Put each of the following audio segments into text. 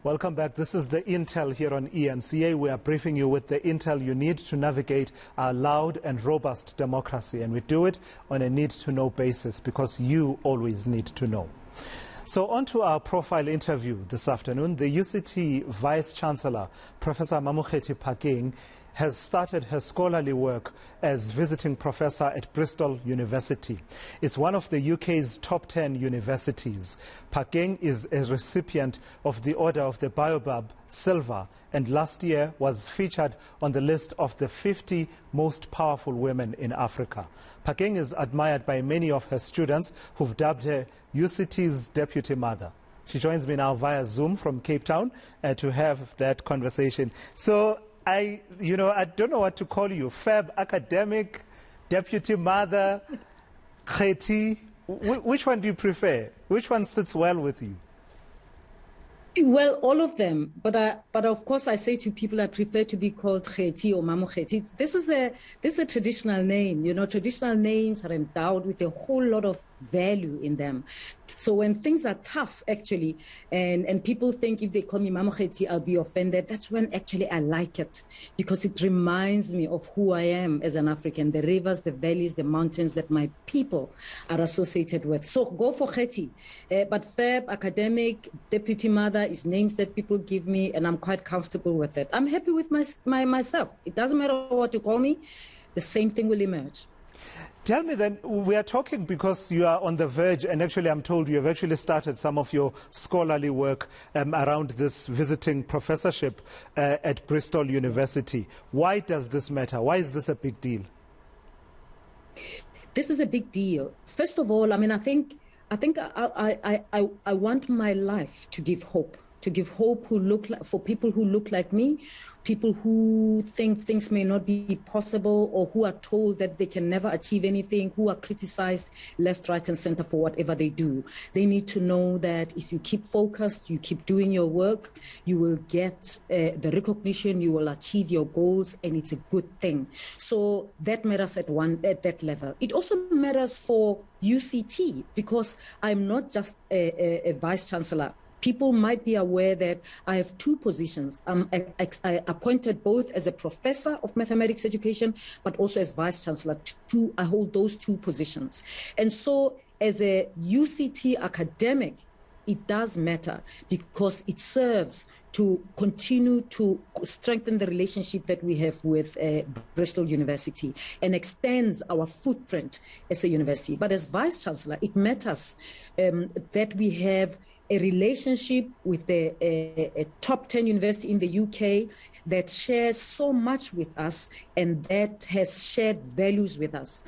Welcome back. This is the Intel here on eNCA. We are briefing you with the intel you need to navigate our loud and robust democracy. And we do it on a need-to-know basis because you always need to know. So on to our profile interview this afternoon. The UCT Vice-Chancellor, Professor Mamokgethi Phakeng, has started her scholarly work as visiting professor at Bristol University. It's one of the UK's top 10 universities. Phakeng is a recipient of the Order of the Baobab Silver, and last year was featured on the list of the 50 most powerful women in Africa. Phakeng is admired by many of her students who've dubbed her UCT's deputy mother. She joins me now via Zoom from Cape Town to have that conversation. So I don't know what to call you. Fab, academic, deputy mother, Kgethi. Which one do you prefer? Which one sits well with you? Well, all of them. But of course, I say to people, I prefer to be called Kgethi or Mamokgethi. This is a traditional name. You know, traditional names are endowed with a whole lot of value in them. So when things are tough, actually, and people think if they call me Mamokgethi, I'll be offended, that's when actually I like it, because it reminds me of who I am as an African, the rivers, the valleys, the mountains that my people are associated with. So go for Kgethi. But Fab, academic, deputy mother is names that people give me, and I'm quite comfortable with it. I'm happy with myself. It doesn't matter what you call me, the same thing will emerge. Tell me then, we are talking because you are on the verge, and actually I'm told you have actually started some of your scholarly work around this visiting professorship at Bristol University. Why does this matter? Why is this a big deal? This is a big deal. First of all, I mean, I think I want my life to give hope. To give hope for people who look like me, people who think things may not be possible, or who are told that they can never achieve anything, who are criticized left, right, and center for whatever they do. They need to know that if you keep focused, you keep doing your work, you will get the recognition, you will achieve your goals, and it's a good thing. So that matters at that level. It also matters for UCT, because I'm not just a vice-chancellor. People might be aware that I have two positions. I appointed both as a professor of mathematics education, but also as vice-chancellor. I hold those two positions. And so as a UCT academic, it does matter, because it serves to continue to strengthen the relationship that we have with Bristol University and extends our footprint as a university. But as vice-chancellor, it matters that we have a relationship with a top 10 university in the UK that shares so much with us and that has shared values with us.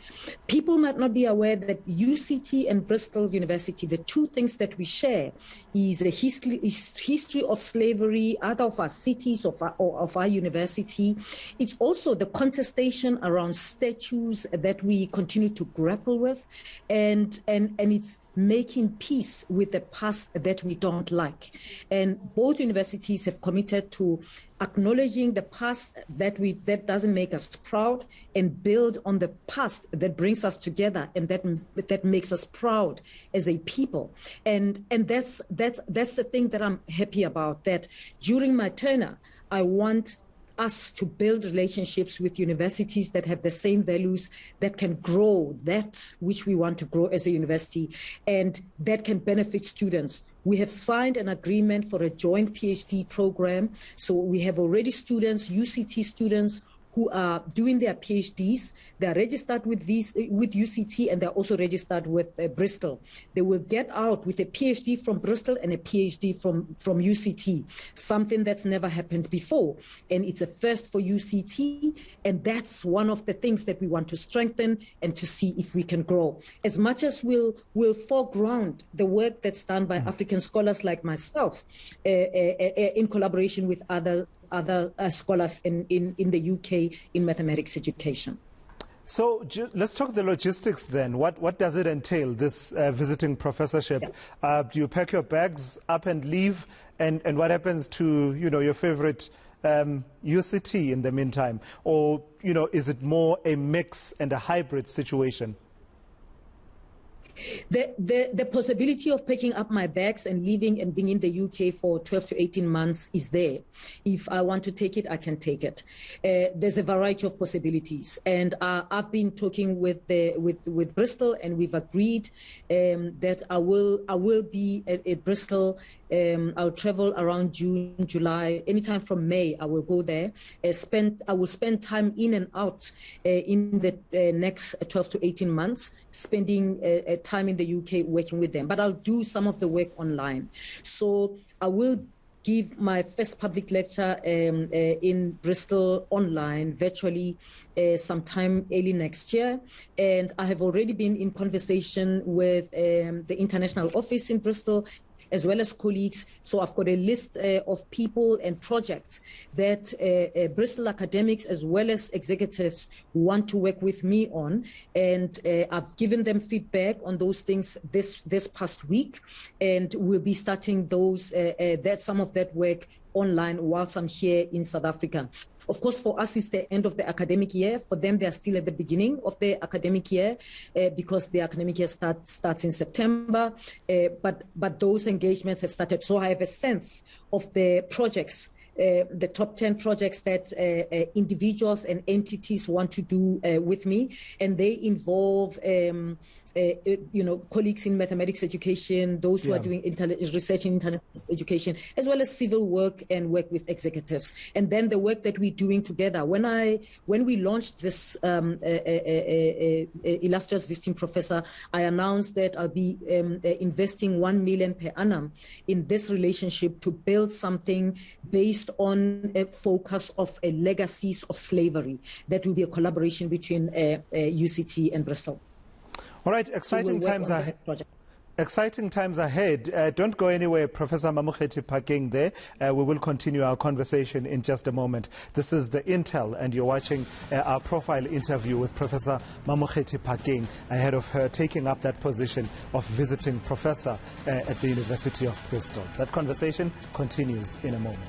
People might not be aware that UCT and Bristol University, the two things that we share is a history of slavery, either of our cities or of our university. It's also the contestation around statues that we continue to grapple with, and it's making peace with the past that we don't like. And both universities have committed to acknowledging the past that doesn't make us proud, and build on the past that brings us together and that makes us proud as a people. And that's the thing that I'm happy about, that during my tenure, I want us to build relationships with universities that have the same values, that can grow that which we want to grow as a university, and that can benefit students. We have signed an agreement for a joint PhD program. So we have already students, UCT students, who are doing their PhDs. They are registered with UCT, and they're also registered with Bristol. They will get out with a PhD from Bristol and a PhD from UCT, something that's never happened before. And it's a first for UCT, and that's one of the things that we want to strengthen and to see if we can grow. As much as we'll foreground the work that's done by African scholars like myself, in collaboration with other scholars in the UK in mathematics education. So let's talk the logistics then. What does it entail, this visiting professorship? Yeah. Do you pack your bags up and leave? And what happens to your favorite UCT in the meantime? Or is it more a mix and a hybrid situation? The possibility of picking up my bags and leaving and being in the UK for 12 to 18 months is there. If I want to take it, I can take it. There's a variety of possibilities, and I've been talking with Bristol, and we've agreed that I will be at Bristol. I'll travel around June, July, anytime from May. I will go there. I will spend time in and out in the next 12 to 18 months, spending time in the UK working with them. But I'll do some of the work online. So I will give my first public lecture in Bristol online, virtually, sometime early next year. And I have already been in conversation with the international office in Bristol, as well as colleagues. So I've got a list of people and projects that Bristol academics as well as executives want to work with me on. And I've given them feedback on those things this past week. And we'll be starting some of that work online whilst I'm here in South Africa. Of course, for us, it's the end of the academic year. For them, they're still at the beginning of the academic year because the academic year starts in September. But those engagements have started. So I have a sense of the projects, the top 10 projects that individuals and entities want to do with me. And they involve colleagues in mathematics education, those who are doing research in international education, as well as civil work and work with executives. And then the work that we're doing together. When we launched this illustrious visiting professor, I announced that I'll be investing 1 million per annum in this relationship to build something based on a focus of legacies of slavery. That will be a collaboration between UCT and Bristol. All right, exciting times ahead. Exciting times ahead. Don't go anywhere, Professor Mamokgethi Phakeng there. We will continue our conversation in just a moment. This is the Intel, and you're watching our profile interview with Professor Mamokgethi Phakeng ahead of her taking up that position of visiting professor at the University of Bristol. That conversation continues in a moment.